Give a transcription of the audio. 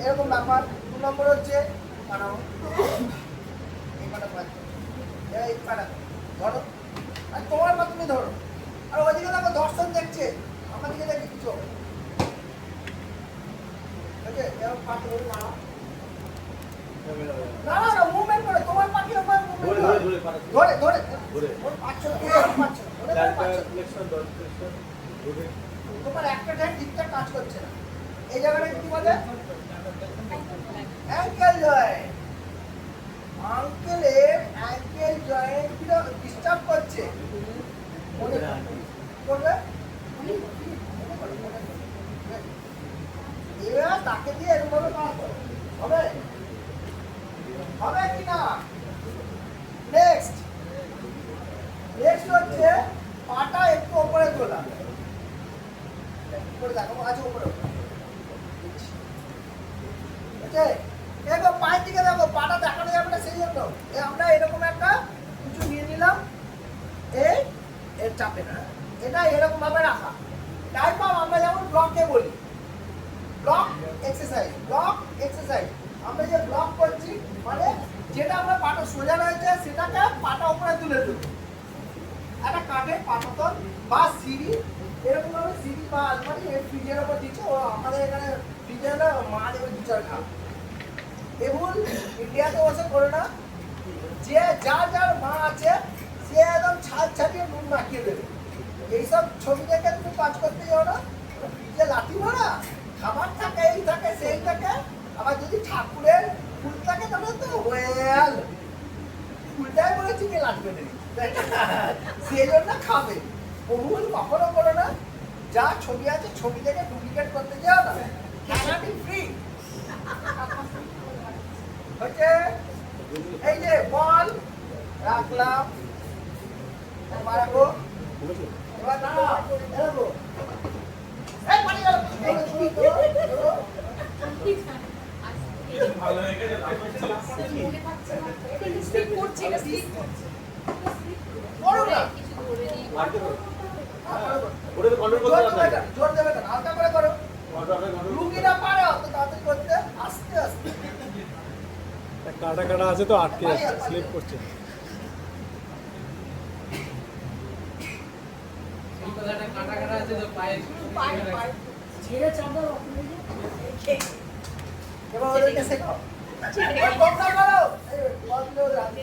এরকম ব্যাপার। 2 নম্বর হচ্ছে ধরো আর তোমার মা তুমি ধরো, আর ওইদিকে দেখো দর্শন দেখছে, আমার দিকে দেখে কিছু হবে না, না মুভমেন্ট করে তোমার পাখি ধরে ধরে ওর পাচ্ছ তোমার একটা টাইম ঠিকঠাক কাজ করছে না। এই জায়গাটা কি বলে অ্যাঙ্কেল জয়েন্ট। আঙ্কেলের অ্যাঙ্কেল জয়েন্ট ডিস্টার্ব করছে, মনে করবে এবার তাকে দিয়ে এরকম ভাবে হবে হবে কি না। নেক্সট নেক্সট হচ্ছে পাটা একটু উপরে তোলা, উপরে দেখো আছে উপরে ওকে। দেখো পায়ের দিকে দেখো, পাটা দেখানো যাবে না, সেই জন্য আমরা এরকম একটা কিছু নিয়ে নিলাম, এই এর চাপে না, এটা এরকম ভাবে রাখা। টাইপ অফ আমরা যেমন ব্লকে বলি ব্লক এক্সারসাইজ, ব্লক এক্সারসাইজ। আমরা যে ব্লক করছি মানে যেটা আমরা পাটা সোজা রয়েছে সেটাকে পাটা উপরে তুলে দেবো। একটা কাঠের পাটাতল বা সিঁড়ি, এরকম ভাবে সিঁড়ি বা আলমারি এই ফ্রিজের উপর দিচ্ছে। ও আমাদের এখানে ফ্রিজে হলে মা দেবে 2-4 খাপ। এমন ইন্ডিয়াতে বসে করে না, যে যার যার মা আছে সে একদম ছাদ ছাড়িয়ে নুন মাখিয়ে দেবে। এইসব ছবি দেখে তুমি কাজ করতে যাও না, ফ্রিজে লাঠি ভরা খাবার থাকে, এই থাকে সেই থাকে। আবার যদি ঠাকুরের ফুল থাকে তাহলে তো ওয়েল ফুলটাই বলেছি কে লাগবে না, সেই জন্য খাবে। বহুল কখনো করো না, যা ছবি আছে ছবি দেখে ডুপ্লিকেট করতে যাও না, ক্যানাডি ফ্রি হচ্ছে। এই যে বল রাখলাম, রাখো এবার না এরকম এই পানি গেল ভালো হয়ে গেছে। মনে থাকছে না এটা স্লিপ করছে, এটা স্লিপ করছে করো না ওরে কন্ট্রোল করতে হবে, জোর দেবে না, হালকা করে করো। লুকিটা পারে অত তাড়াতাড়ি করতে, আস্তে আস্তে। কাটা কাটা আছে তো আটকে আছে, স্লিপ করছে। এই কথাটা কাটা কাটা আছে তো পায়ে ছেড়ে চাঁদা ওকে। এবার ওদেরকে শেখাও, তোমরা করো এই বল দিও রাতে